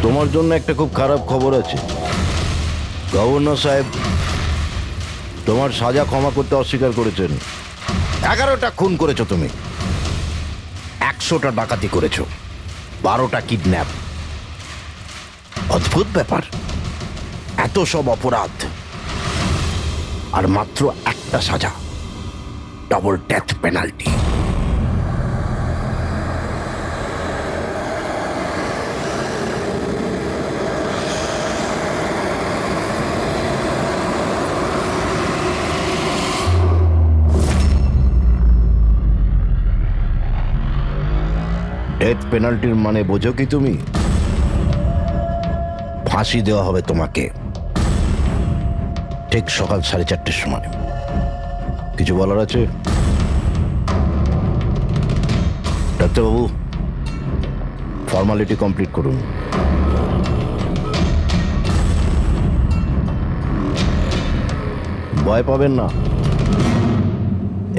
তোমার জন্য একটা খুব খারাপ খবর আছে। গভর্নর সাহেব তোমার সাজা ক্ষমা করতে অস্বীকার করেছেন। 11টা খুন করেছো তুমি, 100টা ডাকাতি করেছো, 12টা কিডন্যাপ। অদ্ভুত ব্যাপার, এত সব অপরাধ আর মাত্র একটা সাজা, ডাবল ডেথ পেনাল্টি। ডেথ পেনাল্টির মানে বোঝো কি তুমি? ফাঁসি দেওয়া হবে তোমাকে ঠিক সকাল 4:30টার সময়। কিছু বলার আছে? ডাক্তারবাবু, ফর্মালিটি কমপ্লিট করুন। ভয় পাবেন না,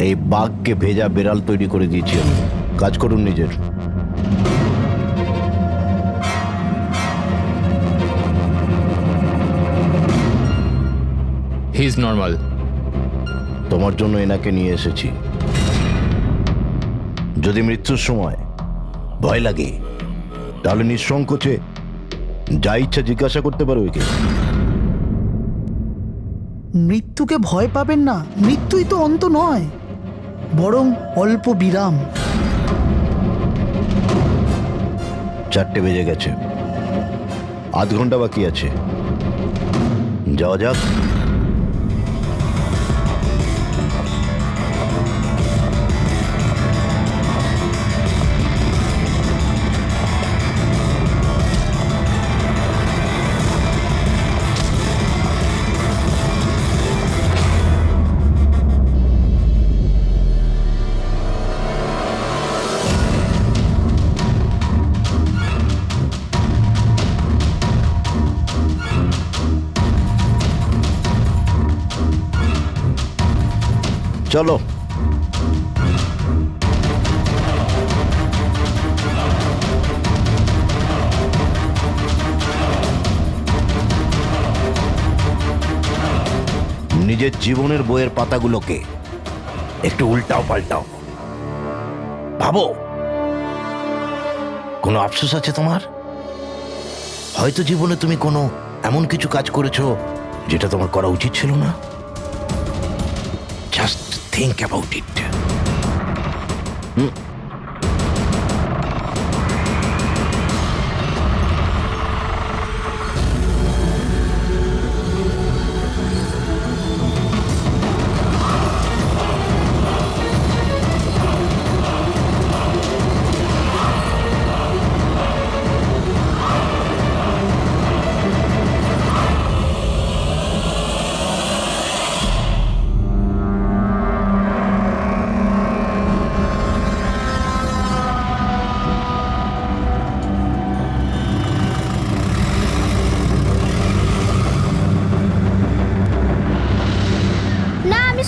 এই বাঘকে ভেজা বিড়াল তৈরি করে দিয়েছি আমি। কাজ করুন নিজের। He is normal. তোমার জন্য এনাকে নিয়ে এসেছি। যদি মৃত্যুর সময় ভয় লাগে তাহলে নিঃসংকোচে যা ইচ্ছা জিজ্ঞাসা করতে পারো একে। মৃত্যুকে ভয় পাবেন না, মৃত্যুই তো অন্ত নয়, বরং অল্প বিরাম। 4টে বেজে গেছে, আধ ঘন্টা বাকি আছে, যাওয়া যাক। চলো। নিজের জীবনের বইয়ের পাতাগুলোকে একটু উল্টাও পাল্টাও, ভাবো কোনো আফসোস আছে তোমার? হয়তো জীবনে তুমি কোনো এমন কিছু কাজ করেছো যেটা তোমার করা উচিত ছিল না। Just think about it.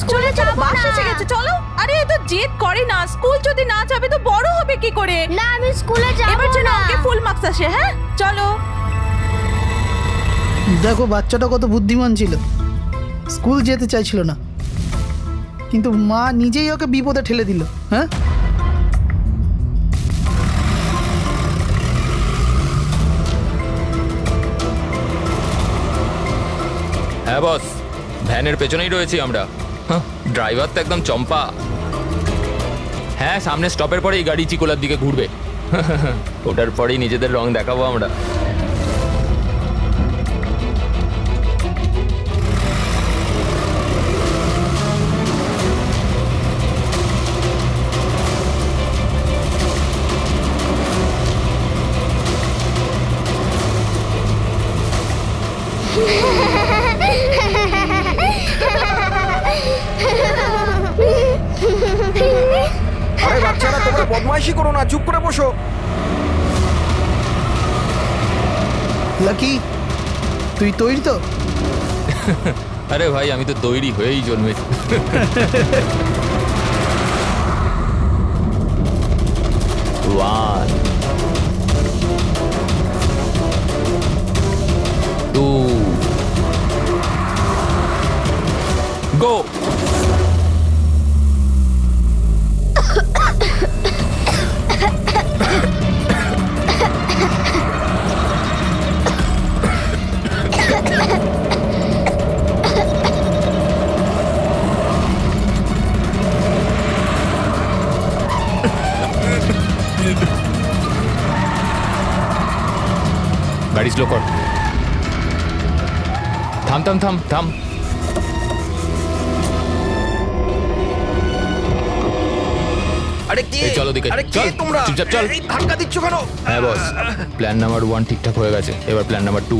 স্কুলে যাব না। বাস এসে গেছে, চলো। আরে এ তো জেদ করে না, স্কুল যদি না যাবে তো বড় হবে কি করে? না আমি স্কুলে যাব না। এবার যেন ওকে ফুল মার্কস আসে। হ্যাঁ চলো। দেখো বাচ্চাটা কত বুদ্ধিমান ছিল, স্কুল যেতে চাইছিল না, কিন্তু মা নিজেই ওকে বিপদে ঠেলে দিল। হ্যাঁ, হ্যাঁ বস, ভ্যানের পেছনেই রয়েছি আমরা। ড্রাইভার তো একদম চম্পা। হ্যাঁ, সামনে স্টপের পরেই গাড়ি চিকোলার দিকে ঘুরবে। ওটার পরেই নিজেদের রং দেখাবো আমরা। আরে বাচ্চারা, তোমরা বদমাইশি করো না, চুপ করে বসো। লাকি, তুই তৈরি তো? আরে ভাই, আমি তো তৈরি হয়েই জন্মেছি। 1 2 গো। গাড়ি স্লো কর। থাম থাম থাম থাম। আরে কে? এই চলো দিকে, আরে কে চল, তোমরা? চুপচাপ চল। এই ধাক্কা দিচ্ছ কেন? হ্যাঁ বস, প্ল্যান নাম্বার 1 ঠিকঠাক হয়ে গেছে, এবার প্ল্যান নাম্বার 2।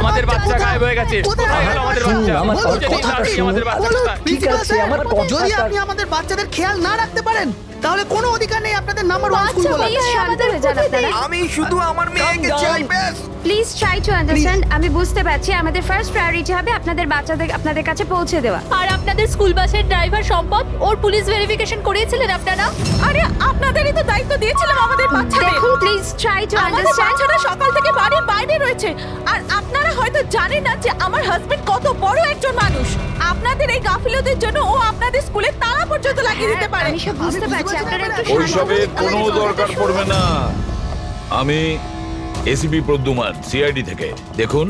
আমাদের বাচ্চা গায়েব হয়ে গেছে। কোথায় গেল আমাদের বাচ্চা? আমার বলুন, আমাদের বাচ্চা কোথায়? ঠিক আছে আমার যদি আপনি আমাদের বাচ্চাদের খেয়াল না রাখতে পারেন তাহলে কোনো অধিকার নেই আপনাদের নাম্বার 1 স্কুল বলার। আমাদের আমি শুধু আমার মেয়েকে চাই ব্যাস। Please try to understand. আমি বুঝতে পারছি আমাদের ফার্স্ট প্রায়োরিটি হবে আপনাদের বাচ্চাদের আপনাদের কাছে পৌঁছে দেওয়া। আর আপনাদের স্কুল বাসের ড্রাইভার সম্পদ ওর পুলিশ ভেরিফিকেশন করিয়েছিলেন আপনারা? আরে আপনাদেরই তো দায়িত্ব দিয়েছিলাম আমাদের বাচ্চাদের। দেখুন প্লিজ ট্রাই টু আমাদের আন্ডারস্ট্যান্ড। বাচ্চারা সকাল থেকে বাড়ির বাইরে রয়েছে আর আপনারা হয়তো জানেন না যে আমার হাজবেন্ড কত বড় একজন মানুষ। আপনাদের এই গাফিলতির জন্য ও আপনাদের স্কুলে তালা পর্যন্ত লাগিয়ে দিতে পারে। আমি সব বুঝতে পারছি, আপনারা একটু ওইসবে কোনো দরকার পড়বে না। আমি এসিপি প্রদ্যুমান, সিআইডি থেকে। দেখুন,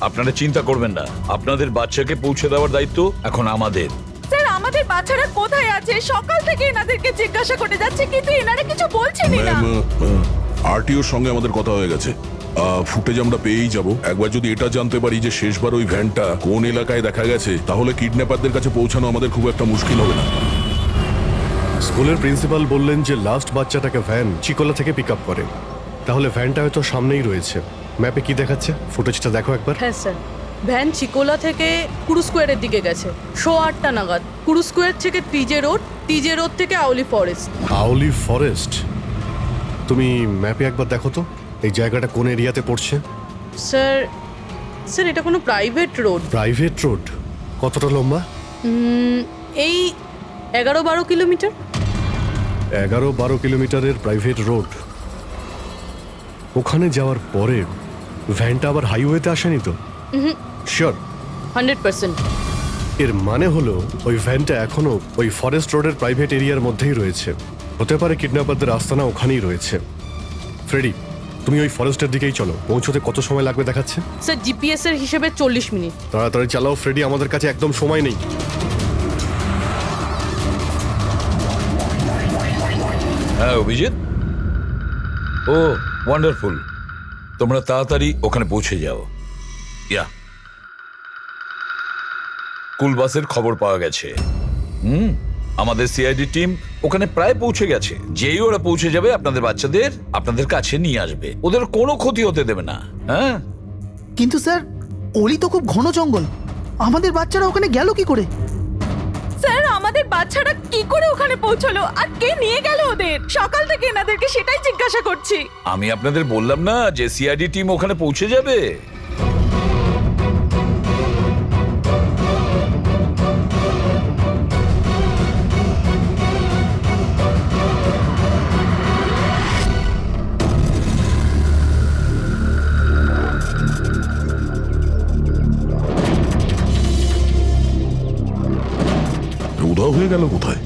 আপনারা চিন্তা করবেন না, আপনাদের বাচ্চাকে পৌঁছে দেওয়ার দায়িত্ব এখন আমাদের। স্যার আমাদের বাচ্চারা কোথায় আছে? সকাল থেকে এনাদেরকে জিজ্ঞাসা করে যাচ্ছে কিন্তু এনারা কিছু বলছেনই না। আরটিওর সঙ্গে আমাদের কথা হয়ে গেছে। ফুটেজ আমরা পেয়েই যাব। একবার যদি এটা জানতে পারি যে শেষবার ওই ভ্যানটা কোন এলাকায় দেখা গেছে, তাহলে কিডন্যাপারদের কাছে পৌঁছানো আমাদের খুব একটা মুশকিল হবে না। স্কুলের প্রিন্সিপাল বললেন যে লাস্ট বাচ্চাটাকে ভ্যান চিকোলা থেকে পিক আপ করে, তাহলে ভ্যানটা হয়তো সামনেই রয়েছে। ম্যাপে কি দেখাচ্ছে? ফুটেজটা দেখো একবার। হ্যাঁ স্যার, ভ্যান চিকোলা থেকে কুরু স্কোয়ারের দিকে গেছে 8:30 নাগাদ। কুরু স্কোয়ার থেকে টিজে রোড থেকে আউলি ফরেস্ট। আউলি ফরেস্ট? তুমি ম্যাপে একবার দেখো তো এই জায়গাটা কোন এরিয়াতে পড়ছে। স্যার এটা কোনো প্রাইভেট রোড। Private road? কতটা লম্বা? এই 11-12 কিলোমিটার। 11-12 কিলোমিটারের প্রাইভেট রোড। ওখানে যাওয়ার পরে ভ্যানটা আবার হাইওয়েতে আসেনি তো? শিওর? 100%। এর মানে হলো ওই ভ্যানটা এখনো ওই ফরেস্ট রোডের প্রাইভেট এরিয়ার মধ্যেই রয়েছে। হতে পারে কিডন্যাপারদের আস্তানা ওখানেই রয়েছে। ফ্রেডি, তুমি ওই ফরেস্টের দিকেই চলো। পৌঁছতে কত সময় লাগবে দেখাচ্ছে? স্যার জিপিএস এর হিসেবে 40 মিনিট। তাড়াতাড়ি চালাও ফ্রেডি, আমাদের কাছে একদম সময় নেই। হ্যাঁ অভিজিৎ, ও ওয়ান্ডারফুল। তোমরা তাড়াতাড়ি ওখানে পৌঁছে যাও। স্কুল বাসের খবর পাওয়া গেছে। আমাদের সিআইডি টিম ওখানে প্রায় পৌঁছে গেছে। যেই ওরা পৌঁছে যাবে আপনাদের বাচ্চাদের আপনাদের কাছে নিয়ে আসবে। ওদের কোনো ক্ষতি হতে দেবে না। হ্যাঁ, কিন্তু স্যার অলি তো খুব ঘন জঙ্গল, আমাদের বাচ্চারা ওখানে গেল কি করে? স্যার আমাদের বাচ্চারা কি করে ওখানে পৌঁছলো আর কে নিয়ে গেল ওদের? সকাল থেকে এনাদেরকে সেটাই জিজ্ঞাসা করছি। আমি আপনাদের বললাম না যে সিআইডি টিম ওখানে পৌঁছে যাবে। উধাও হয়ে গেল কোথায়?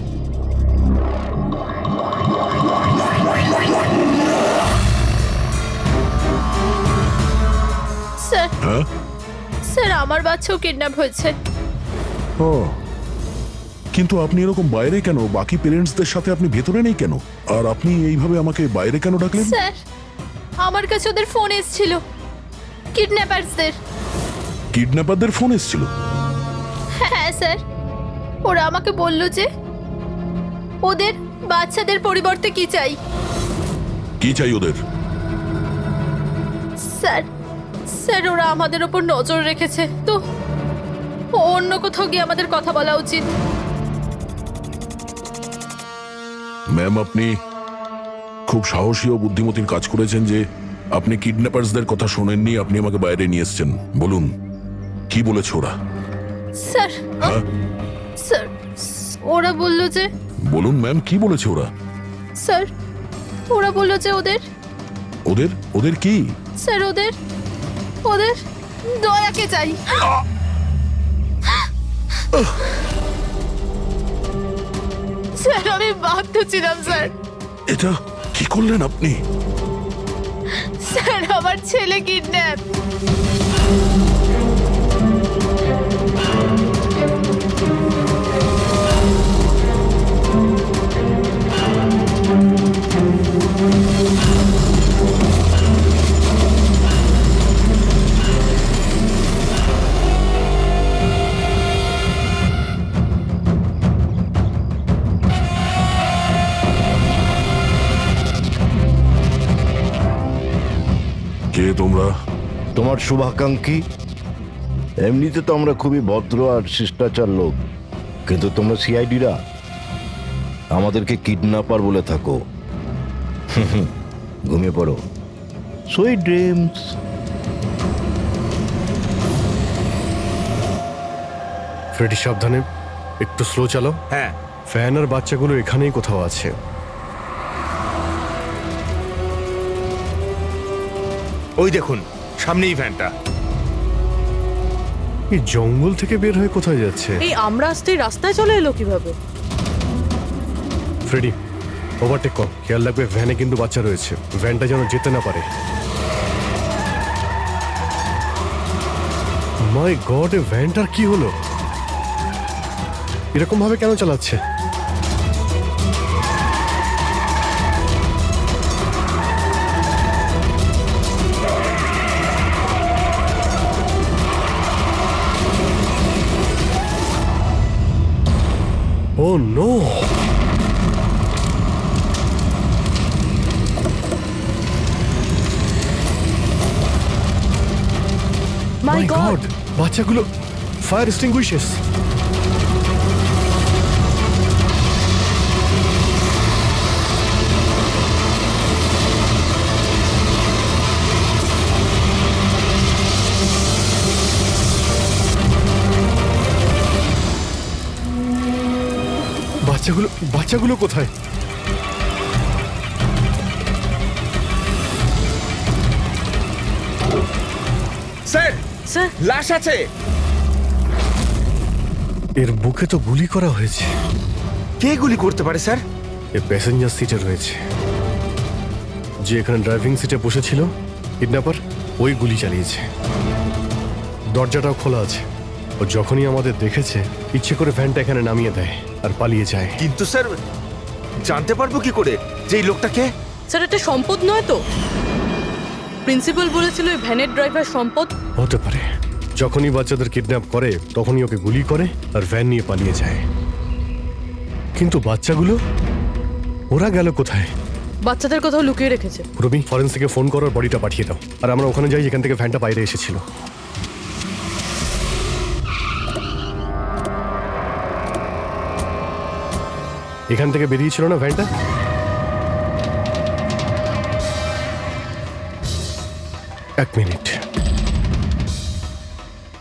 স্যার হ্যাঁ? স্যার আমার বাচ্চাও কিডন্যাপ হয়েছে। ও, কিন্তু আপনি এরকম বাইরে কেন? বাকি পেরেন্টসদের সাথে আপনি ভেতরে নেই কেন? আর আপনি এইভাবে আমাকে বাইরে কেন ডাকলেন? স্যার আমার কাছে ওদের ফোন এসেছিল, কিডন্যাপারসদের। কিডন্যাপারদের ফোন এসেছিল? হ্যাঁ স্যার, ওরা আমাকে বলল যে ওদের বাচ্চাদের পরিবর্তে কি চাই। কি চাই ওদের? স্যার স্যার ওরা আমাদের ওপর নজর রেখেছে, তো অন্য কোথাও গিয়ে আমাদের কথা বলা উচিত। ম্যাম, আপনি খুব সাহসী ও বুদ্ধিমতীর কাজ করেছেন যে আপনি কিডন্যাপারসদের কথা শোনেননি, আপনি আমাকে বাইরে নিয়ে এসেছেন। বলুন কি বলেছে ওরা? স্যার হ্যাঁ? স্যার ওরা বললো যে বলুন ম্যাম, কি বলেছে ওরা? স্যার ওরা বললো যে ওদের ওদের ওদের কি? স্যার ওদের ওদের দয়াকে চাই। স্যার আমি বাধ্য ছিলাম স্যার। এটা কি করলেন আপনি? স্যার আমার ছেলে কিডন্যাপ। কে তোমরা? তোমার শুভাকাঙ্ক্ষী। এমনিতে তো আমরা খুবই ভদ্র আর শিষ্টাচার লোক, কিন্তু তোমরা সিআইডিরা আমাদেরকে কিডন্যাপার বলে থাকো। ঘুমিয়ে পড়ো, সুইট ড্রিমস। ফ্রেডি সাবধানে, একটু স্লো চালাও। হ্যাঁ ফ্যান আর বাচ্চাগুলো এখানেই কোথাও আছে। ওই দেখুন সামনেই ভ্যানটা। এই জঙ্গল থেকে বের হয়ে কোথায় যাচ্ছে? এই আমরা আসতে রাস্তায় চলে এলো কিভাবে? ফ্রেডি ওভারটেক কর, খেয়াল রাখবে ভ্যানে কিন্তু বাচ্চা রয়েছে, ভ্যানটা যেন যেতে না পারে। মাই গড, এ ভ্যানটার কি হলো? এরকম ভাবে কেন চালাচ্ছে? Oh no! মাই গড, বাচ্চাগুলো ফায়ার এক্সটিংগুইশার্স। বাচ্চাগুলো কোথায়? স্যার স্যার লাশ আছে। এর বুকে তো গুলি করা হয়েছে। কে গুলি করতে পারে স্যার? এ প্যাসেঞ্জার সিটে রয়েছে। যে এখানে ড্রাইভিং সিটে বসেছিল কিডন্যাপার, ওই গুলি চালিয়েছে। দরজাটাও খোলা আছে। ও যখনই আমাদের দেখেছে ইচ্ছে করে ভ্যানটা এখানে নামিয়ে দেয় আর পালিয়ে যায়। কিন্তু স্যার জানতে পারবো কি করে যে এই লোকটাকে? স্যার এটা সম্পদ নয় তো? প্রিন্সিপাল বলেছিল এই ভ্যানের ড্রাইভার সম্পদ। হতে পারে। যখনই বাচ্চাদের কিডন্যাপ করে তখনই ওকে গুলি করে আর ভ্যান নিয়ে পালিয়ে যায়। কিন্তু বাচ্চাগুলো ওরা গেল কোথায়? বাচ্চাদের কোথাও লুকিয়ে রেখেছে। রবি, ফরেন্সিকে ফোন করার বডিটা পাঠিয়ে দাও, আর আমরা ওখানে যাই যেখান থেকে ভ্যানটা বাইরে এসেছিল। এখান থেকে বেরিয়েছিল না ভ্যানটা? এক মিনিট,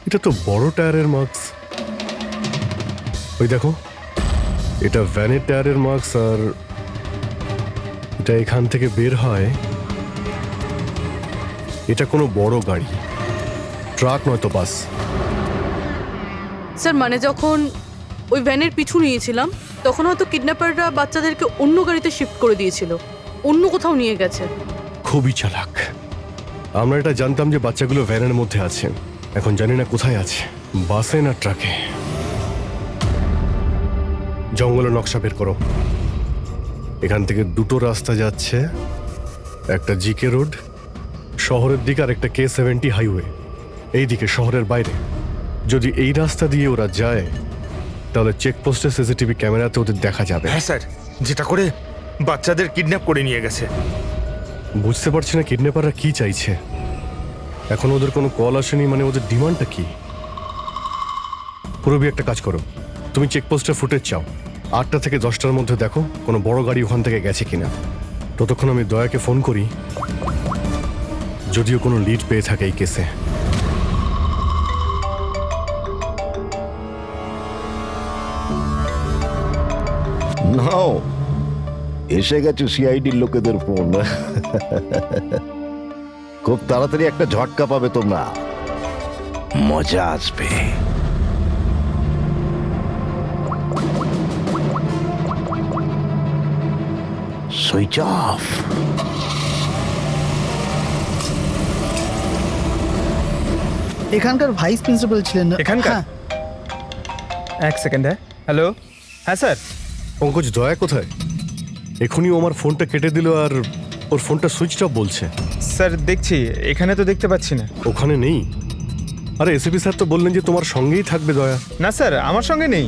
এটা তো বড় টায়ারের মার্কস। ওই দেখো, এটা ভ্যানের টায়ারের মার্কস, আর এটা এখান থেকে বের হয়। এটা কোনো বড় গাড়ি, ট্রাক নয়তো বাস। স্যার মানে যখন ওই ভ্যানের পিছু নিয়েছিলাম তখন হয়তো কিডন্যাপাররা বাচ্চাদেরকে অন্য গাড়িতে শিফট করে দিয়েছিল, অন্য কোথাও নিয়ে গেছে। খুবই চালাক। আমরা এটা জানতাম যে বাচ্চাগুলো ভ্যানের মধ্যে আছে, এখন জানি না কোথায় আছে, বাসে না ট্রাকে। জঙ্গলের নকশা বের করো। এখান থেকে দুটো রাস্তা যাচ্ছে, একটা জিকে রোড শহরের দিকে আর একটা K70 হাইওয়ে এই দিকে শহরের বাইরে। যদি এই রাস্তা দিয়ে ওরা যায় তাহলে চেকপোস্টে সিসিটিভি ক্যামেরাতে ওদের দেখা যাবে। হ্যাঁ স্যার, যেটা করে বাচ্চাদের কিডন্যাপ করে নিয়ে গেছে। বুঝতে পারছি না কিডন্যাপাররা কি চাইছে। এখন ওদের কোনো কল আসেনি, মানে ওদের ডিমান্ডটা কি? পুরবি একটা কাজ করো, তুমি চেকপোস্টের ফুটেজ চাও, 8টা থেকে 10টার মধ্যে দেখো কোনো বড় গাড়ি ওখান থেকে গেছে কিনা। ততক্ষণ আমি দয়াকে ফোন করি, যদিও কোনো লিড পেয়ে থাকে এই কেসে। নাও, এসে গেছে সিআইডির লোকেদের ফোন। খুব তাড়াতাড়ি একটা ঝটকা পাবে তোমরা, মজা আসবে। Switch off. এখানকার ভাইস প্রিন্সিপাল ছিলেন না? এখানকার? হ্যাঁ। এক সেকেন্ড। হ্যালো, হ্যাঁ স্যার। পঙ্কজ, দয়া কোথায়? এখনই ও আমার ফোনটা কেটে দিল আর ওর ফোনটা সুইচ অফ বলছে। স্যার দেখছি, এখানে তো দেখতে পাচ্ছি না। ওখানে নেই? আরে এসিপি স্যার তো বললেন যে তোমার সঙ্গেই থাকবে দয়া। না স্যার, আমার সঙ্গে নেই।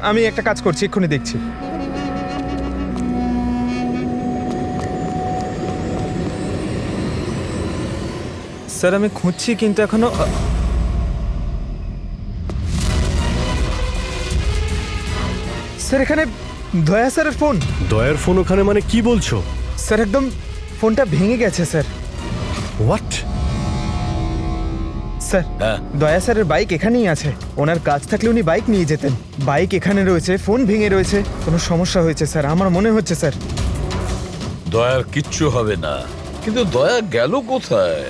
আমি একটা কাজ করছি, এক্ষুনি দেখছি। স্যার আমি খুঁজছি কিন্তু এখনো স্যার এখানে দয়া স্যারের ফোন। দয়ার ফোন ওখানে মানে কি বলছো? স্যার একদম ফোনটা ভেঙে গেছে স্যার। হোয়াট? স্যার দয়া স্যারের বাইক এখানেই আছে। ওনার কাজ থাকলে উনি বাইক নিয়ে যেতেন। বাইক এখানে রয়েছে, ফোন ভেঙে রয়েছে। কোনো সমস্যা হয়েছে স্যার, আমার মনে হচ্ছে স্যার। দয়ার কিচ্ছু হবে না, কিন্তু দয়া গেল কোথায়?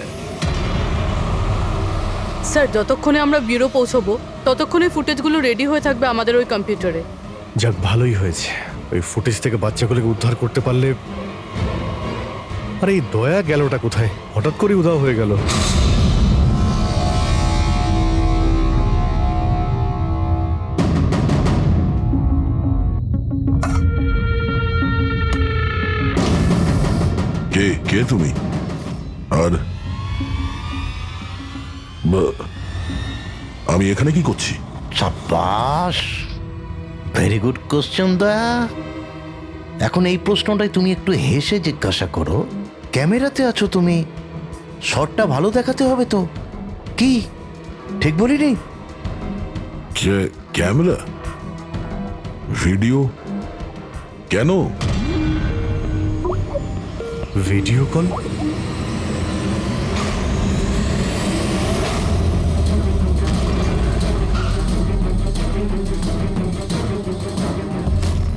স্যার যতক্ষণে আমরা ব্যুরো পৌঁছবো ততক্ষণে ফুটেজগুলো রেডি হয়ে থাকবে আমাদের ওই কম্পিউটারে। যাক, ভালোই হয়েছে। ওই ফুটেজ থেকে বাচ্চাগুলোকে উদ্ধার করতে পারলে। আরে এই দয়া গেলটা কোথায়? হঠাৎ করে উধাও হয়ে গেল। কে কে তুমি? আর আমি এখানে কি করছি? সাব্বাস, ভেরি গুড কোশ্চেন দয়া। এখন এই প্রশ্নটাই তুমি একটু হেসে জিজ্ঞাসা করো। ক্যামেরাতে আছো তুমি, শটটা ভালো দেখাতে হবে তো। কি ঠিক বলিনি? ক্যামেরা, ভিডিও, কেন? Video call?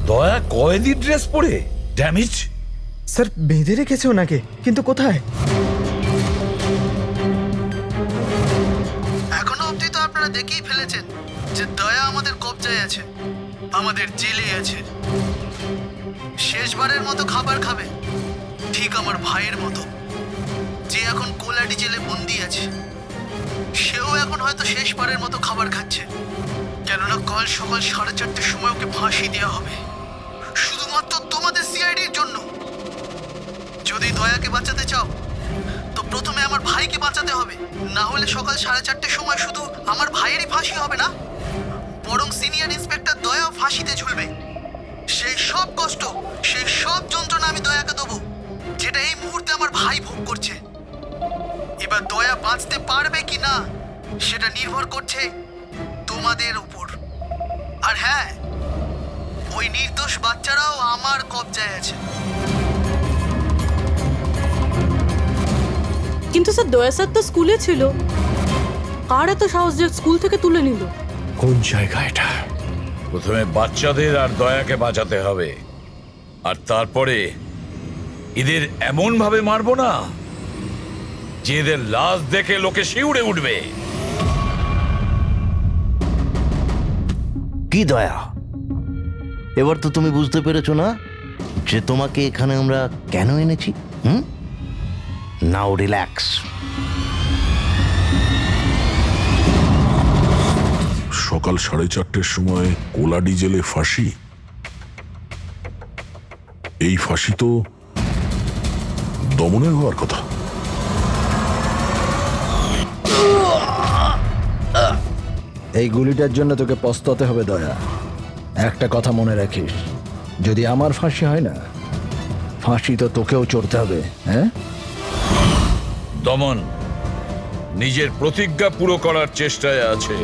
দয়া কয়েদি ড্রেস পরে ড্যামেজ। স্যার বেঁধে রেখেছে ওনাকে, কিন্তু কোথায়? এখনো অবধি তো আপনারা দেখেই ফেলেছেন যে দয়া আমাদের কবজায় আছে, আমাদের জেলে আছে। শেষবারের মতো খাবার খাবে, ঠিক আমার ভাইয়ের মতো, যে এখন কোলাডি জেলে বন্দি আছে। সেও এখন হয়তো শেষবারের মতো খাবার খাচ্ছে, কেননা কাল সকাল 4:30টার সময় ওকে ফাঁসি দেওয়া হবে, শুধুমাত্র তোমাদের সিআইডির জন্য। যদি দয়াকে বাঁচাতে চাও তো প্রথমে আমার ভাইকে বাঁচাতে হবে, না হলে সকাল 4:30টার সময় শুধু আমার ভাইয়েরই ফাঁসি হবে না, বরং সিনিয়র ইন্সপেক্টর দয়াও ফাঁসিতে ঝুলবে। সেই সব কষ্ট, সেই সব যন্ত্রণা আমি দয়াকে দেবো, যেটা এই মুহূর্তে আমার ভাই ভোগ করছে। এবার দয়া বাঁচতে পারবে কি না সেটা নির্ভর করছে তোমাদের উপর। আর হ্যাঁ, ওই নির্দোষ বাচ্চারাও আমার কবজায় আছে। কিন্তু স্যার দয়া স্যার তো স্কুলে ছিল, কার এত সাহস যে স্কুল থেকে তুলে নিল? কোন জায়গা এটা? প্রথমে বাচ্চাদের আর দয়াকে বাঁচাতে হবে, আর তারপরে এদের এমন ভাবে মারবো না যে এদের লাশ দেখে লোকে শিউরে উঠবে। কি দয়া, এবার তো তুমি বুঝতে পেরেছো না যে তোমাকে এখানে আমরা কেন এনেছি? নাও রিল্যাক্স। সকাল 4:30টার সময় কোলাডি জেলে ফাঁসি? এই ফাঁসি তো দমনের হওয়ার কথা। এই গুলিটার জন্য তোকে পস্তাতে হবে দয়া। একটা কথা মনে রাখিস, যদি আমার ফাঁসি হয় না, ফাঁসি তো তোকেও চড়তে হবে। হ্যাঁ দমন নিজের প্রতিজ্ঞা পুরো করার চেষ্টায় আছে,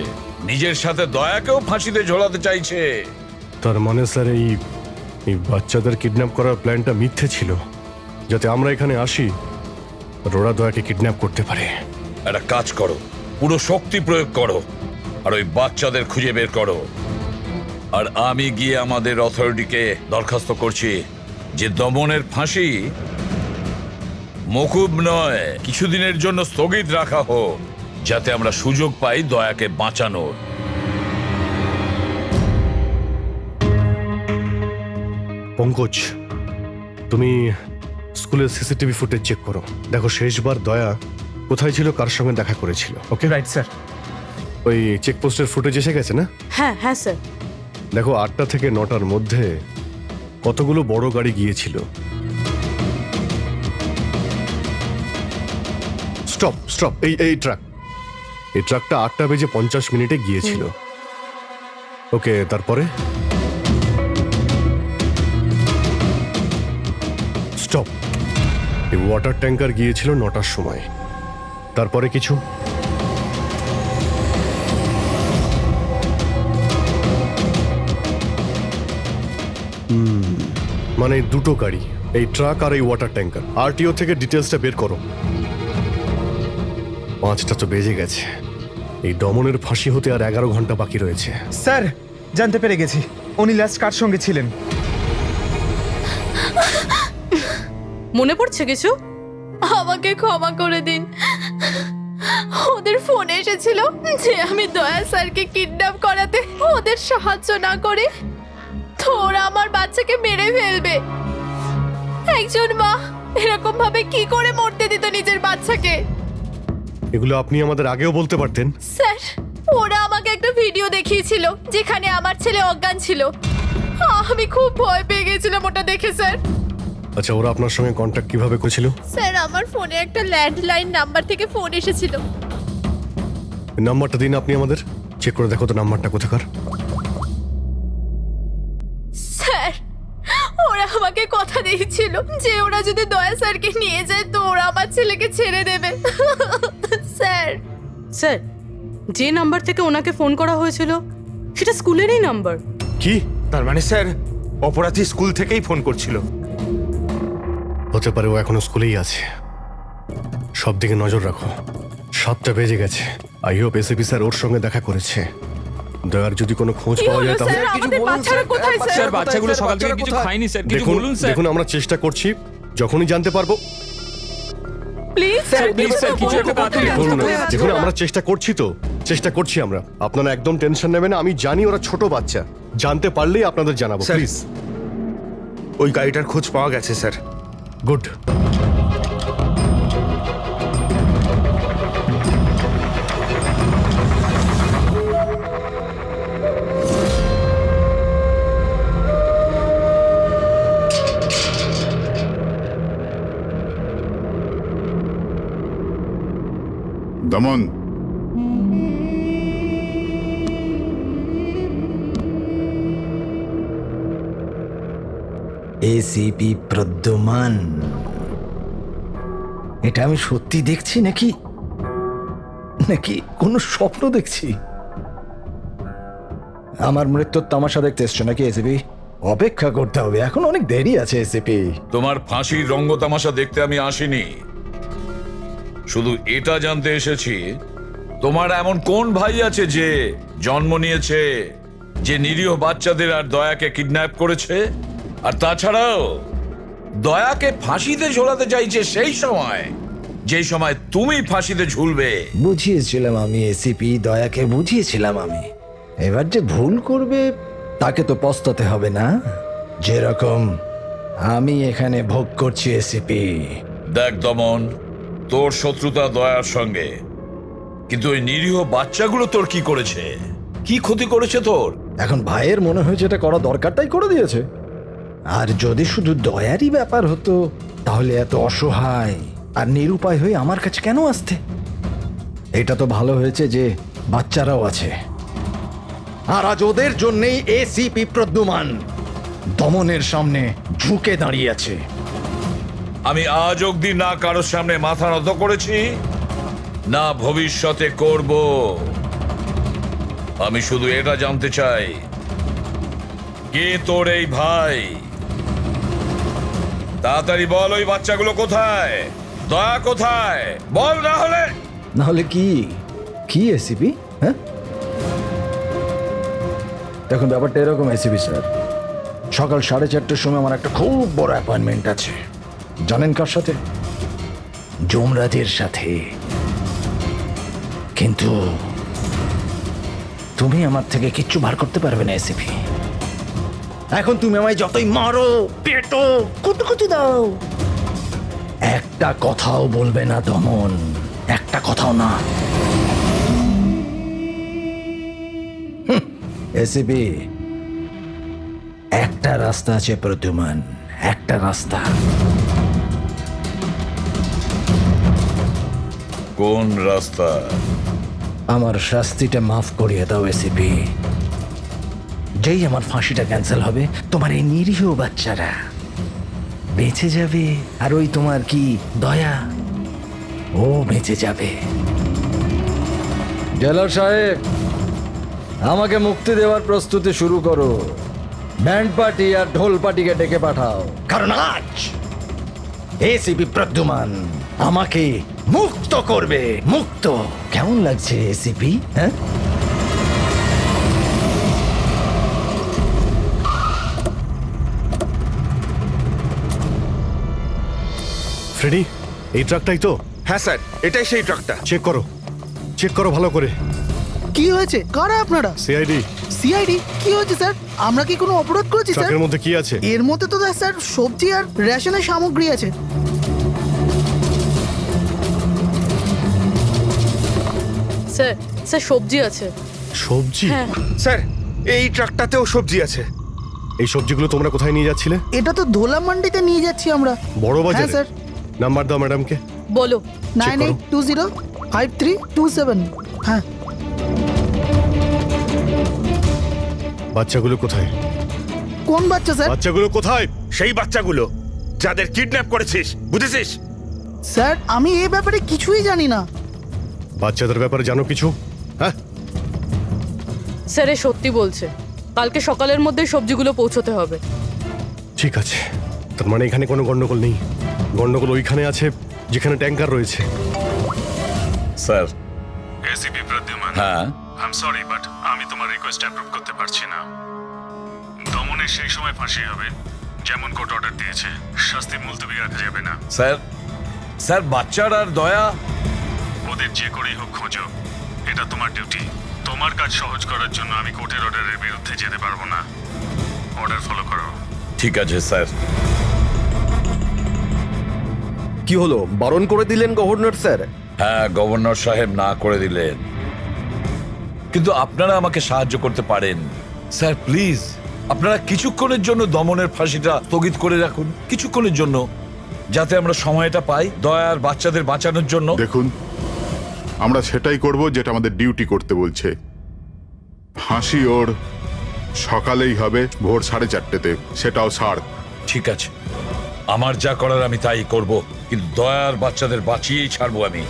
নিজের সাথে দয়াকেও ফাঁসিতে ঝোলাতে চাইছে। তার মানে স্যার এই বাচ্চাদের কিডন্যাপ করার প্ল্যানটা মিথ্যে ছিল, যাতে আমরা এখানে আসি আর ওরা দয়াকে কিডন্যাপ করতে পারে। একটা কাজ করো, পুরো শক্তি প্রয়োগ করো আর ওই বাচ্চাদের খুঁজে বের করো। আর আমি গিয়ে আমাদের অথরিটিকে দরখাস্ত করছি যে দমনের ফাঁসি মকুব নয়, কিছুদিনের জন্য স্থগিত রাখা হোক, যাতে আমরা সুযোগ পাই দয়াকে বাঁচানোর। পঙ্কজ, তুমি স্কুলের সিসিটিভি ফুটেজ চেক করো, দেখো শেষবার দয়া কোথায় ছিল, কার সঙ্গে দেখা করেছিল। Okay right sir. ওই চেকপোস্টের ফুটেজ এসে গেছে না? হ্যাঁ হ্যাঁ স্যার। দেখো 8টা থেকে 9টার মধ্যে কতগুলো বড় গাড়ি গিয়েছিল। স্টপ স্টপ, এই ট্রাকটা 8টা বেজে 50 মিনিটে গিয়েছিল। ওকে, তারপরে স্টপ, এই ওয়াটার ট্যাঙ্কার গিয়েছিল 9টার সময়। তারপরে কিছু? মানে দুটো গাড়ি, এই ট্রাক আর এই ওয়াটার ট্যাঙ্কার। আরটিও থেকে ডিটেলসটা বের করো। 5টা তো বেজে গেছে, এই দমনের ফাঁসি হতে আর 11 ঘন্টা বাকি রয়েছে। স্যার, জানতে পেরে গেছি উনি লাস্ট কার সঙ্গে ছিলেন। মনে পড়ছে কিছু? আমাকে ক্ষমা করে দিন। ওদের ফোনে এসেছিল যে আমি দয়া স্যারকে কিডন্যাপ করাতে ওদের সাহায্য না করে তো ওরা আমার বাচ্চাকে মেরে ফেলবে। একজন মা এরকম ভাবে কি করে মরতে দিত নিজের বাচ্চাকে? এগুলো আপনি আমাদের আগেও বলতে পারতেন। স্যার, ওরা আমাকে একটা ভিডিও দেখিয়েছিল যেখানে আমার ছেলে অজ্ঞান ছিল। আমি খুব ভয় পেয়ে গেছিলাম ওটা দেখে স্যার। আচ্ছা, ওরা আপনার সঙ্গে কন্ট্যাক্ট কিভাবে করেছিল? স্যার, আমার ফোনে একটা ল্যান্ডলাইন নাম্বার থেকে ফোন এসেছিল। নাম্বারটা দিন আপনি আমাদের, চেক করে দেখো তো নাম্বারটা কোথাকার। স্যার, ওরা আমাকে কথা দিয়েছিল যে ওরা যদি দয়া স্যারকে নিয়ে যায় তো ওরা আমার ছেলেকে ছেড়ে দেবে। স্যার, স্যার, যে নাম্বার থেকে ওনাকে ফোন করা হয়েছিল সেটা স্কুলেরই নাম্বার। কি? তার মানে স্যার অপরাধী স্কুল থেকেই ফোন করছিল। হতে পারে ও এখনো স্কুলেই আছে। সব দিকে নজর রাখো। 7টা বেজে গেছে। আই হোপ এসিপি স্যার ওর সঙ্গে দেখা করেছে। দয়ার যদি কোনো খোঁজ কি পাওয়া হলো যায় তাহলে স্যার? আমাদের বাচ্চারা কোথায় স্যার? স্যার, বাচ্চাগুলো সকাল থেকে কিছু খায়নি স্যার, কিছু দেখুন বলুন স্যার। দেখুন আমরা চেষ্টা করছি, যখনই জানতে পারবো। প্লিজ স্যার, প্লিজ স্যার, কিছু একটা তাড়াতাড়ি দেখুন করুন। দেখুন আমরা চেষ্টা করছি আমরা। আপনারা একদম টেনশন নেবেন না, আমি জানি ওরা ছোট বাচ্চা। জানতে পারলেই আপনাদের জানাবো, স্যার। প্লিজ। ওই গাড়িটার খোঁজ পাওয়া গেছে স্যার। গুড। দমন, এসিপি প্রদ্যুমান, এটা আমি সত্যি দেখছি নাকি নাকি কোনো স্বপ্ন দেখছি? আমার মৃত্যুর তামাশা দেখতে এসছো নাকি এসিপি? অপেক্ষা করতে হবে, এখন অনেক দেরি আছে এসিপি। তোমার ফাঁসির রঙ্গতামাশা দেখতে আমি আসিনি, শুধু এটা জানতে এসেছি তোমার এমন কোন ভাই আছে যে জন্ম নিয়েছে, যে নিরীহ বাচ্চাদের আর দয়াকে কিডন্যাপ করেছে, আর তাছাড়াও দয়াকে ফাঁসিতে ঝোলাতে চাইছে সেই সময় যেই সময় তুমি ফাঁসিতে ঝুলবে। বুঝিয়েছিলাম আমি এসিপি, দয়াকে বুঝিয়েছিলাম আমি। এবার যে ভুল করবে তাকে তো পস্তাতে হবে না, যেরকম আমি এখানে ভোগ করছি এসিপি। দেখ দমন, তোর শত্রুতা দয়ার সঙ্গে, কিন্তু ওই নিরীহ বাচ্চাগুলো তোর কি করেছে, কি ক্ষতি করেছে তোর? এখন ভাইয়ের মনে হয়েছে এটা করা দরকার তাই করে দিয়েছে। আর যদি শুধু দয়ারই ব্যাপার হতো তাহলে এত অসহায় আর নিরুপায় হয়ে আমার কাছে কেন আসতে? এটা তো ভালো হয়েছে যে বাচ্চারাও আছে, আর আজ ওদের জন্যই এসিপি প্রদ্যুমান দমনের সামনে ঝুঁকে দাঁড়িয়ে আছে। আমি আজ অব্দি না কারোর সামনে মাথা নত করেছি, না ভবিষ্যতে করব। আমি শুধু এটা জানতে চাই, কে তোর এই ভাই? তাড়াতাড়ি বল, ওই বাচ্চাগুলো কোথায়? দয়া কোথায়? বল, না হলে কি কি এসিপি? হ্যাঁ, দেখুন ব্যাপারটা এরকম এসিপি স্যার, সকাল 4:30টার সময় আমার একটা খুব বড় অ্যাপয়েন্টমেন্ট আছে। জানেন কার সাথে? যমরাজের সাথে। কিন্তু তুমি আমার থেকে কিচ্ছু বার করতে পারবে না এসিপি। এখন তুমি আমায় যতই মারো, পেটো, কুটুকুটি দাও, একটা কথাও বলবে না দমন, একটা কথাও না। এসিপি, একটা রাস্তা আছে প্রদ্যুমান, একটা রাস্তা। কোন রাস্তা? আমার শাস্তিটা মাফ করিয়ে দাও এসিপি। যেই আমার ফাঁসিটা ক্যান্সেল হবে, তোমার এই নিরীহ বাচ্চারা বেঁচে যাবে, আর ওই তোমার কি দয়া, ও বেঁচে যাবে। জেলার সাহেব, আমাকে মুক্তি দেওয়ার প্রস্তুতি শুরু করো। ব্যান্ড পার্টি আর ঢোল পার্টিকে ডেকে পাঠাও, কারণ আজ এসিপি প্রদ্যুমান আমাকে মুক্ত করবে। মুক্ত কেমন লাগছে এসিপি? হ্যাঁ, ফ্রেডি, এই ট্রাকটাই তো? হ্যাঁ স্যার, এটাই সেই ট্রাকটা। চেক করো ভালো করে। কি হয়েছে? কারা আপনারা? সিআইডি। সিআইডি? কি হয়েছে স্যার? আমরা কি কোনো অপরাধ করেছি স্যার? ট্রাকের মধ্যে কি আছে? এর মধ্যে তো স্যার সবজি আর রেশনের সামগ্রী আছে। স্যার, স্যার সবজি আছে। সবজি? হ্যাঁ। স্যার, এই ট্রাকটাতেও সবজি আছে। এই সবজিগুলো তোমরা কোথায় নিয়ে যাচ্ছিলে? এটা তো ধোলা মান্ডিতে নিয়ে যাচ্ছি আমরা। বড় হ্যাঁ বাজারে? স্যার। নাম্বার দাও ম্যাডামকে। বলো। 98205327। হ্যাঁ। বাচ্চাগুলো কোথায়? কোন বাচ্চা স্যার? বাচ্চাগুলো কোথায়? সেই বাচ্চাগুলো যাদের কিডন্যাপ করেছিস, বুঝেছিস? স্যার, আমি এই ব্যাপারে কিছুই জানি না। বাচ্চাদের ব্যাপারে জানো কিছু? হ্যাঁ, স্যার এ সত্যি বলছে। কালকে সকালের মধ্যে সবজিগুলো পৌঁছতে হবে। ঠিক আছে। তার মানে এখানে কোনো গন্ডগোল নেই। গন্ডগোল ওইখানে আছে যেখানে ট্যাঙ্কার রয়েছে। স্যার। এসিপি প্রদ্যুমান, হ্যাঁ, আই এম সরি বাট আমি তোমার রিকোয়েস্ট অ্যাপ্রুভ করতে পারছি না। দমনের সেই সময় ফাঁসি হবে যেমন কোর্ট অর্ডার দিয়েছে, শাস্তি মুলতবি রাখা যাবে না। স্যার, স্যার বাচ্চার আর দয়া, ওদের যে করেই হোক খোঁজো, এটা তোমার ডিউটি। তোমার কাজ সহজ করার জন্য আমি কোর্টের অর্ডারের বিরুদ্ধে যেতে পারবো না। অর্ডার ফলো করো। ঠিক আছে স্যার। কি হলো, বারণ করে দিলেন গভর্নর স্যার? হ্যাঁ, গভর্নর সাহেব না করে দিলেন, কিন্তু আপনারা আমাকে সাহায্য করতে পারেন। স্যার প্লিজ, আপনারা কিছুক্ষণের জন্য দমনের ফাঁসিটা স্থগিত করে রাখুন, কিছুক্ষণের জন্য, যাতে আমরা সময়টা পাই দয়ার বাচ্চাদের বাঁচানোর জন্য। দেখুন, আমরা সেটাই করব যেটা আমাদের ডিউটি করতে বলছে। ফাঁসি ওর সকালেই হবে, ভোর 4:30-তে, সেটাও ছাড়। ঠিক আছে, আমার যা করার আমি তাই করব, কিন্তু দয়ার বাচ্চাদের বাঁচিয়েই ছাড়বো আমি।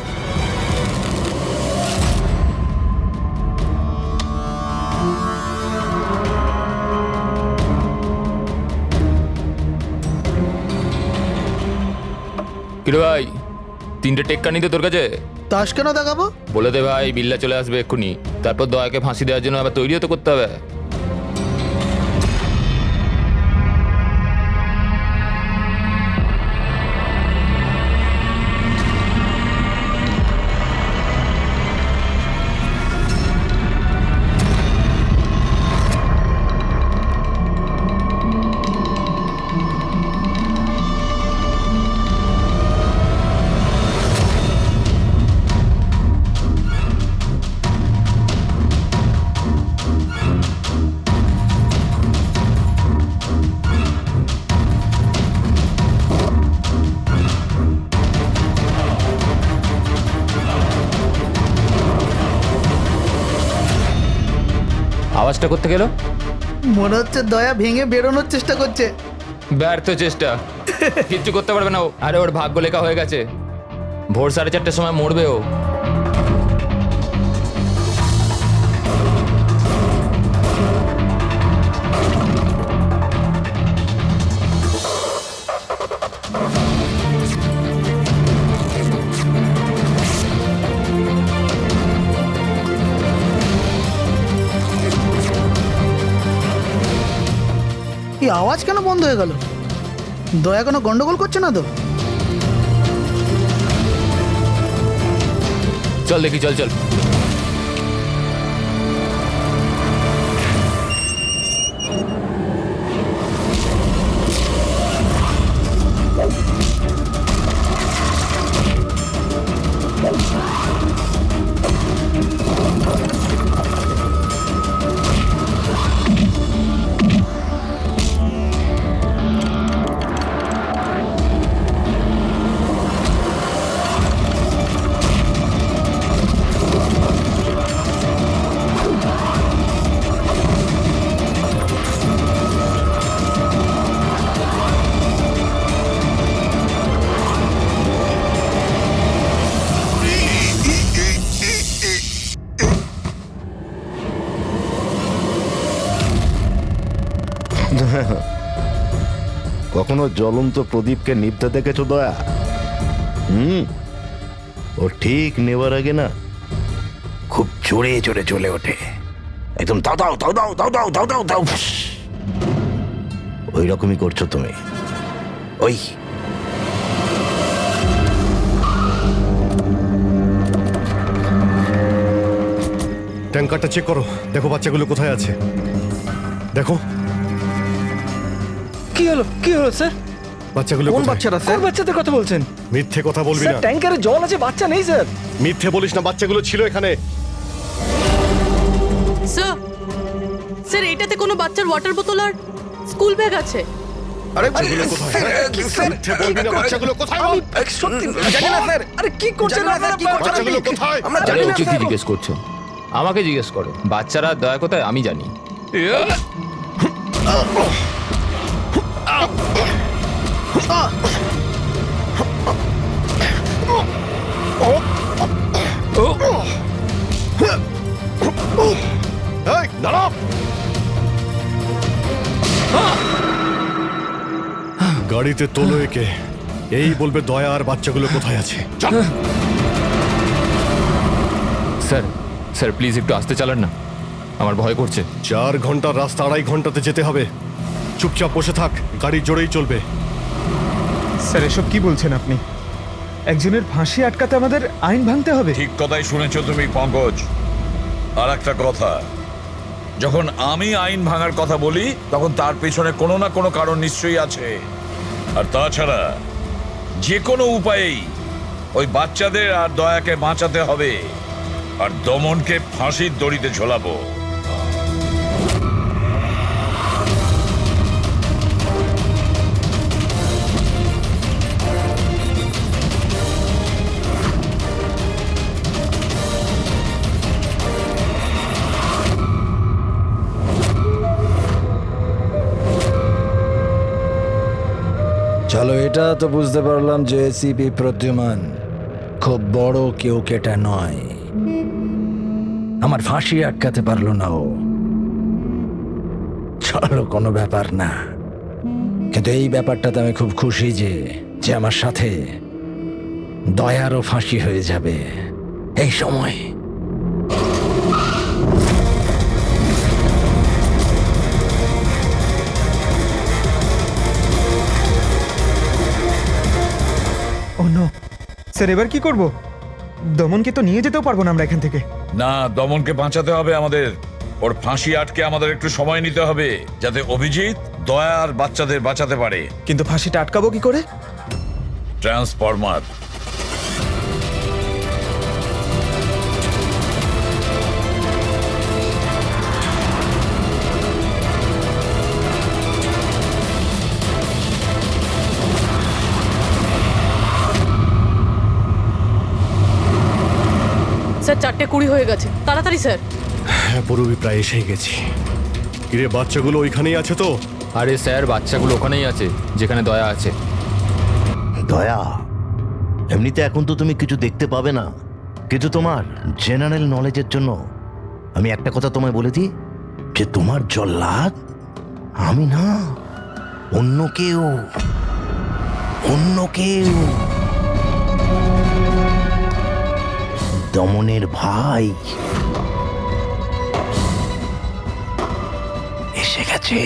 কিরে ভাই, 3টে টেক্কা নিতে তোর কাছে? তাস কেন দেখাবো? বলে দে ভাই, বিল্লা চলে আসবে এক্ষুনি। তারপর দয়াকে ফাঁসি দেওয়ার জন্য আবার তৈরিও তো করতে হবে। আওয়াজটা করতে গেল, মনে হচ্ছে দয়া ভেঙে বেরোনোর চেষ্টা করছে। ব্যর্থ চেষ্টা, কিচ্ছু করতে পারবে না ও। আরে ওর ভাগ্য লেখা হয়ে গেছে, ভোর 4:30টার সময় মরবে ও। এই আওয়াজ কেন বন্ধ হয়ে গেল? দয়া কোনো গন্ডগোল করছে না তো? চল দেখি, চল চল। কখনো জ্বলন্ত প্রদীপকে নিভতে দেখেছো দয়া? ও ঠিক নেবার আগে না খুব জোরে জোরে জ্বলে ওঠে, একদম দাও দাও দাও দাও দাও দাও দাও দাও দাও। ওই রকমই করছো তুমি। ওই ট্যাঙ্কারটা চেক করো, দেখো বাচ্চাগুলো কোথায় আছে। দেখো কি হলো, কি হলো স্যার? বাচ্চাগুলো কোন কোথায়? বাচ্চারা স্যার? কোন বাচ্চাদের কথা বলছেন? মিথ্যে কথা বলবি স্যার না। ট্যাঙ্কারে জল আছে, বাচ্চা নেই স্যার। মিথ্যে বলিস না, বাচ্চাগুলো ছিল এখানে। স্যার, স্যার এটাতে কোনো বাচ্চার ওয়াটার বোতল আর স্কুল ব্যাগ আছে। বাচ্চাগুলো কোথায়? মিথ্যে বলবি না, বাচ্চাগুলো কোথায় বল? সত্যি জানি না স্যার। আরে কি করছেন আপনারা? বাচ্চাগুলো কোথায়? আমরা আরে জানি না ওকে কি স্যার। জিজ্ঞেস করছো? আমাকে জিজ্ঞেস করো। বাচ্চারা দয়া কোথায় আমি জানি। এই, দাঁড়াও। গাড়িতে তোলো একে, এই বলবে দয়া আর বাচ্চাগুলো কোথায় আছে। স্যার, স্যার প্লিজ একটু আস্তে চালান না, আমার ভয় করছে। 4 ঘন্টার রাস্তা 2.5 ঘন্টাতে যেতে হবে। চুপচাপ বসে থাক, গাড়ি জোরেই চলবে। স্যার এসব কি বলছেন আপনি? একজনের ফাঁসি আটকাতে আমাদের আইন ভাঙতে হবে? ঠিক কথাই শুনেছো তুমি পঙ্কজ। আর একটা কথা, যখন আমি আইন ভাঙার কথা বলি তখন তার পেছনে কোনো না কোনো কারণ নিশ্চয়ই আছে। আর তাছাড়া যে কোনো উপায়েই ওই বাচ্চাদের আর দয়াকে বাঁচাতে হবে, আর দমনকে ফাঁসির দড়িতে ঝোলাবো। চলো, এটা তো বুঝতে পারলাম যে এসিপি প্রদ্যুমান খুব বড় কেউ কেটা নয়। আমার ফাঁসি আটকাতে পারলো না ও। চলো, কোনো ব্যাপার না। কিন্তু এই ব্যাপারটাতে আমি খুব খুশি যে যে আমার সাথে দয়ারও ফাঁসি হয়ে যাবে এই সময়। ও নো স্যার, এবার কি করব? দমনকে তো নিয়ে যেতেও পারবো না আমরা এখান থেকে। না, দমনকে বাঁচাতে হবে আমাদের। ওর ফাঁসি আটকে আমাদের একটু সময় নিতে হবে, যাতে অভিজিৎ দয়া আর বাচ্চাদের বাঁচাতে পারে। কিন্তু ফাঁসিটা আটকাবো কি করে? ট্রান্সফরমার। স্যার 4:20 হয়ে গেছে, তাড়াতাড়ি স্যার। হ্যাঁ, পুরোই প্রায় এসেই গেছি। কিরে, বাচ্চাগুলো ওইখানেই আছে তো? আরে স্যার, বাচ্চাগুলো ওখানেই আছে যেখানে দয়া আছে। দয়া, এমনিতে এখন তো তুমি কিছু দেখতে পাবে না, কিন্তু তোমার জেনারেল নলেজের জন্য আমি একটা কথা তোমায় বলে দিই, যে তোমার জল্লাদ আমি না, অন্য কেউ, অন্য কেউ। দমনের ভাই এসে গেছে।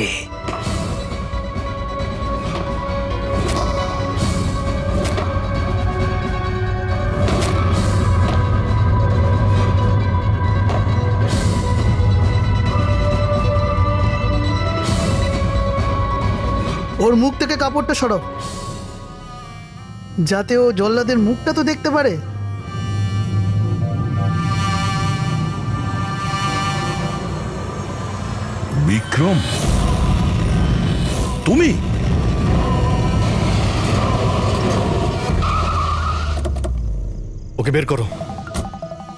ওর মুখ থেকে কাপড়টা সরাও, যাতে ও জল্লাদের মুখটা তো দেখতে পারে। বিক্রম, তুমি? ওকে বের করো।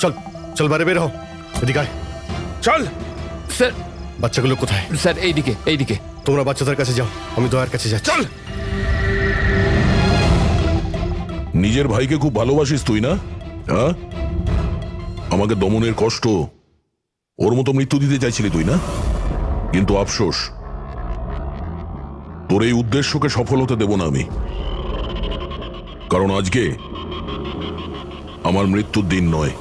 চল চল, বাইরে বের হও। এদিকে আয়। চল। স্যার বাচ্চাগুলো কোথায়? স্যার এইদিকে এইদিকে। তোমরা বাচ্চাদের কাছে যাও, আমি দয়ার কাছে যাচ্ছি। চল। নিজের ভাইকে খুব ভালোবাসিস তুই না? হ্যাঁ, আমাকে দমনের কষ্ট, ওর মতো মৃত্যু দিতে চাইছিলি তুই না? কিন্তু আফসোস, তোর এই উদ্দেশ্যকে সফল হতে দেব না আমি। কারণ আজকে আমার মৃত্যুর দিন নয়।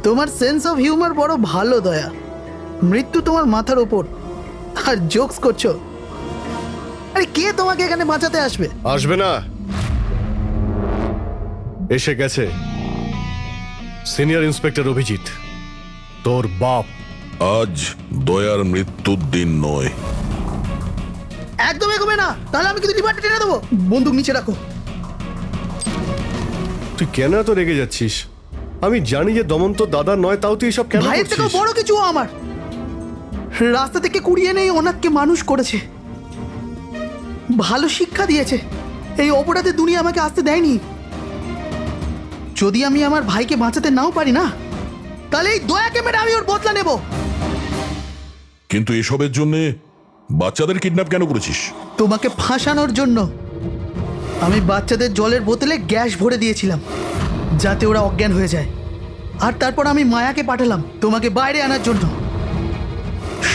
তোমার সেন্স অফ হিউমার বড় ভালো দয়া। মৃত্যু তোমার মাথার ওপর আর জোকস করছো। আরে কে তোমাকে এখানে বাঁচাতে আসবে? আসবে না, এসে গেছে সিনিয়র ইন্সপেক্টর অভিজিৎ, তোর বাপ। আজ দয়ার মৃত্যুর দিন নয়। একদম এগোবে না, তাহলে আমি কিন্তু ডিপার্টমেন্টে টেনে দেবো। বন্দুক নিচে রাখো। তুই কেন এত রেগে যাচ্ছিস? আমি জানি যে দমন তো দাদা নয়, তাও তুই এসব কেন ভাইয়ের থেকেও করছিস? বড় কিছু ও আমার। রাস্তা থেকে কুড়িয়ে নেই অনাথকে মানুষ করেছে, ভালো শিক্ষা দিয়েছে। এই অপরাধে দুনিয়া আমাকে আসতে দেয়নি। যদি আমি আমার ভাইকে বাঁচাতে নাও পারি না, তাহলে এই দয়াকে মেরে আমি ওর বদলা নেব। কিন্তু এসবের জন্য বাচ্চাদের কিডন্যাপ কেন করেছিস? তোমাকে ফাঁসানোর জন্য। আমি বাচ্চাদের জলের বোতলে গ্যাস ভরে দিয়েছিলাম যাতে ওরা অজ্ঞান হয়ে যায়, আর তারপর আমি মায়াকে পাঠালাম তোমাকে বাইরে আনার জন্য।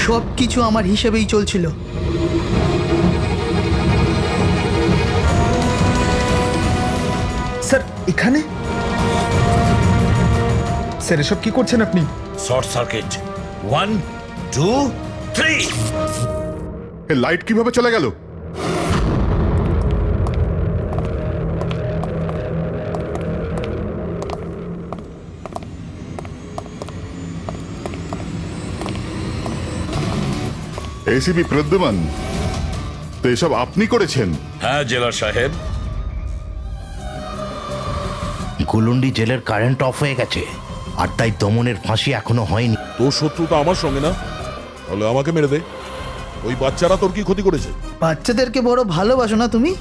সব কিছু আমার হিসেবেই চলছিল। স্যার এখানে? স্যার এসব কি করছেন আপনি? Short circuit. 1 2 3। লাইট কিভাবে চলে গেল? এসিপি প্রদ্যুমান, তো এসব আপনি করেছেন? হ্যাঁ জেলার সাহেব। গুলুন্ডি জেলের কারেন্ট অফ হয়ে গেছে, আর তাই দমনের ফাঁসি এখনো হয়নি। তোর শত্রুতা আমার সঙ্গে না, তাহলে আমাকে মেরে দে। ওই বাচ্চারা তোর কি ক্ষতি করেছে? বাচ্চাদেরকে বড় ভালোবাসো না তুমি?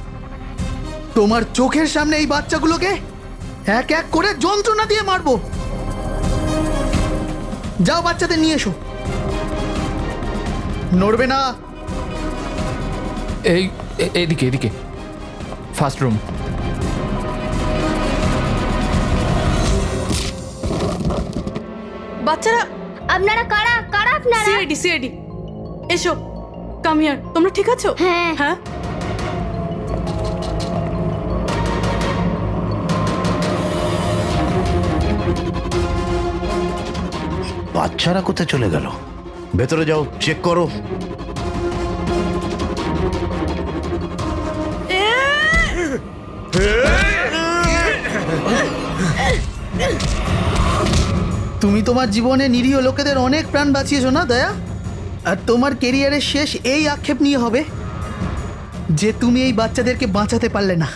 তোমার চোখের সামনে এই বাচ্চাগুলোকে এক এক করে যন্ত্রণা দিয়ে মারবো। যাও বাচ্চাদের নিয়ে এসো। নড়বে না। এইদিকে এদিকে, ফার্স্ট রুম। বাচ্চারা, আপনারা কারা কারা আপনারা? সিআইডি সিআইডি, এসো, কাম হিয়ার। তোমরা ঠিক আছো? হ্যাঁ। হ্যাঁ। বাচ্চারা কোথায় চলে গেল? ভেতরে যাও, চেক করো। তুমি তোমার জীবনে নিরীহ লোকেদের অনেক প্রাণ বাঁচিয়েছো না দয়া? আর তোমার কেরিয়ারের শেষ এই আক্ষেপ নিয়ে হবে যে তুমি এই বাচ্চাদেরকে বাঁচাতে পারলে না।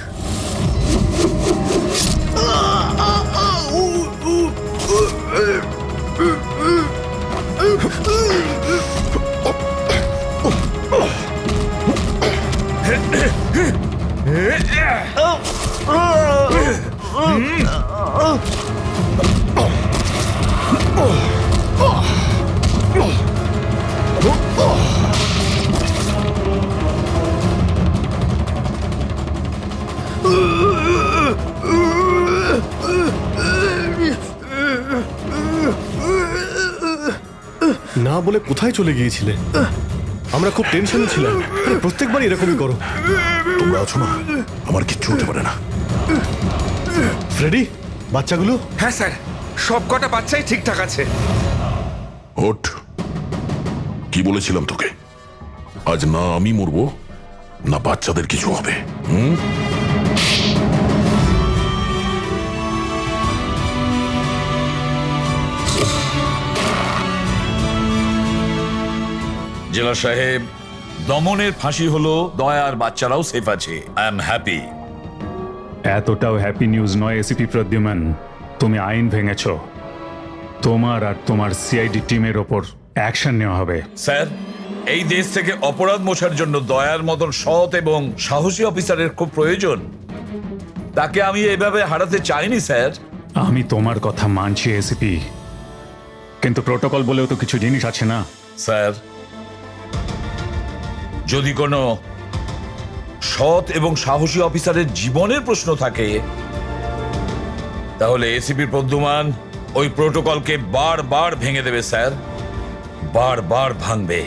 না বলে কোথায় চলে গিয়েছিলে? আমরা খুব টেনশনে ছিলাম। আরে প্রত্যেকবার এরকমই করো। তোমরা আছো না, আমার কিচ্ছু হতে পারে না। ফ্রেডি, বাচ্চাগুলো? হ্যাঁ স্যার, সব কটা বাচ্চাই ঠিকঠাক আছে। ওঠ, কি বলেছিলাম তোকে? আজ না আমি মরবো, না বাচ্চাদের কিছু হবে। জেলা সাহেব, দমনের ফাঁসি হলো, দয়ার বাচ্চারাও সেফ আছে। I am happy. এতটাও হ্যাপি নিউজ নয় এসিপি প্রদ্যুম্ন। তুমি আইন ভেঙেছ, তোমার আর তোমার সিআইডি টিমের ওপর অ্যাকশন নেওয়া হবে। স্যার, এই দেশ থেকে অপরাধ মোছার জন্য দয়ার মতন সৎ এবং সাহসী অফিসারের খুব প্রয়োজন। তাকে আমি এভাবে হারাতে চাইনি স্যার। আমি তোমার কথা মানছি এসিপি, কিন্তু প্রোটোকল বলেও তো কিছু জিনিস আছে না? স্যার, যদি কোনো সৎ এবং সাহসী অফিসারের জীবনের প্রশ্ন থাকে, তাহলে এসিপি প্রদ্যুম্ন ওই প্রোটোকলকে বারবার ভেঙে দেবে স্যার, বারবার ভাঙবে।